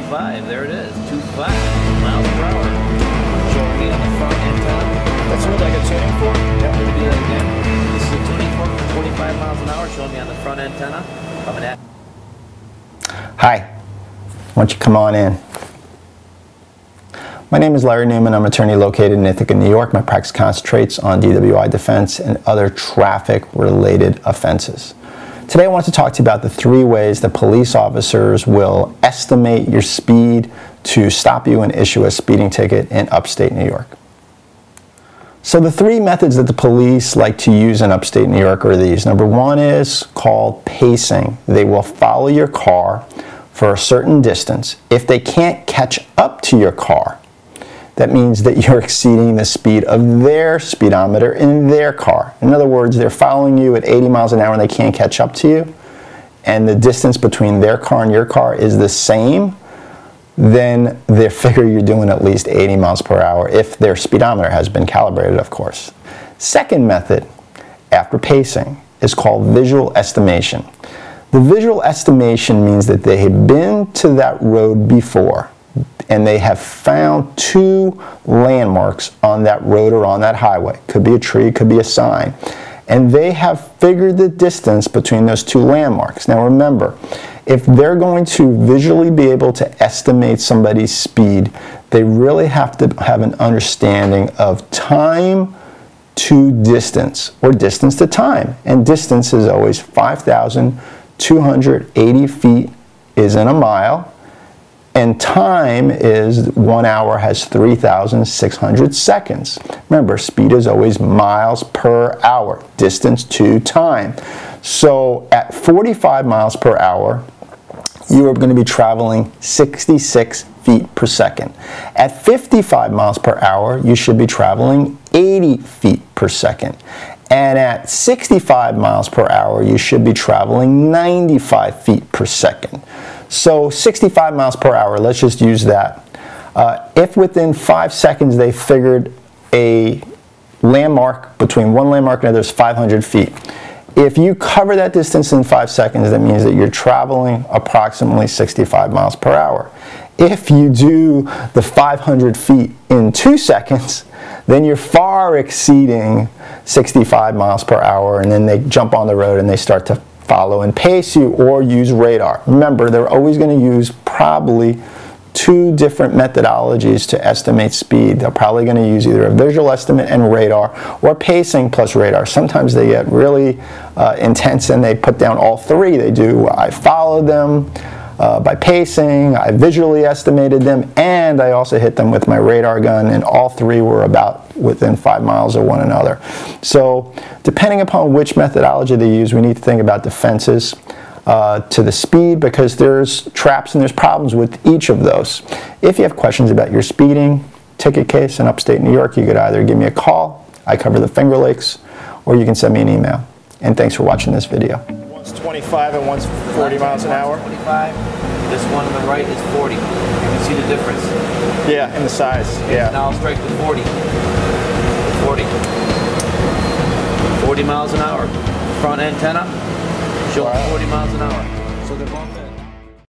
25. There it is. 25 miles per hour. Showing me on the front antenna. That's what I got tuning for? Yeah. Do that again. This is a tuning fork for 25 miles an hour. Showing me on the front antenna. Coming at. Hi. Why don't you come on in? My name is Larry Newman. I'm an attorney located in Ithaca, New York. My practice concentrates on DWI defense and other traffic-related offenses. Today I want to talk to you about the 3 ways that police officers will estimate your speed to stop you and issue a speeding ticket in upstate New York. So the 3 methods that the police like to use in upstate New York are these. Number 1 is called pacing. They will follow your car for a certain distance. If they can't catch up to your car, that means that you're exceeding the speed of their speedometer in their car. In other words, they're following you at 80 miles an hour and they can't catch up to you, and the distance between their car and your car is the same, then they figure you're doing at least 80 miles per hour if their speedometer has been calibrated, of course. Second method, after pacing, is called visual estimation. The visual estimation means that they have been to that road before and they have found 2 landmarks on that road or on that highway. Could be a tree, could be a sign. And they have figured the distance between those 2 landmarks. Now remember, if they're going to visually be able to estimate somebody's speed, they really have to have an understanding of time to distance, or distance to time. And distance is always 5,280 feet is in a mile. And time is 1 hour has 3,600 seconds. Remember, speed is always miles per hour, distance to time. So at 45 miles per hour, you are going to be traveling 66 feet per second. At 55 miles per hour, you should be traveling 80 feet per second. And at 65 miles per hour, you should be traveling 95 feet per second. So 65 miles per hour, let's just use that. If within 5 seconds they figured a landmark, between one landmark and another is 500 feet. If you cover that distance in 5 seconds, that means that you're traveling approximately 65 miles per hour. If you do the 500 feet in 2 seconds, then you're far exceeding 65 miles per hour, and then they jump on the road and they start to follow and pace you or use radar. Remember, they're always going to use probably 2 different methodologies to estimate speed. They're probably going to use either a visual estimate and radar, or pacing plus radar. Sometimes they get really intense and they put down all 3. They do, I followed them by pacing, I visually estimated them, and I also hit them with my radar gun, and all 3 were about within 5 miles of one another. So depending upon which methodology they use, we need to think about defenses to the speed, because there's traps and there's problems with each of those. If you have questions about your speeding ticket case in upstate New York, you could either give me a call, I cover the Finger Lakes, or you can send me an email. And thanks for watching this video. One's 25 and one's 40 miles an hour. 25. This one on the right is 40. You can see the difference. Yeah, in the size. Yeah. Now I'll strike the 40. 40. 40 miles an hour. Front antenna, showing 40 miles an hour. So they're both there.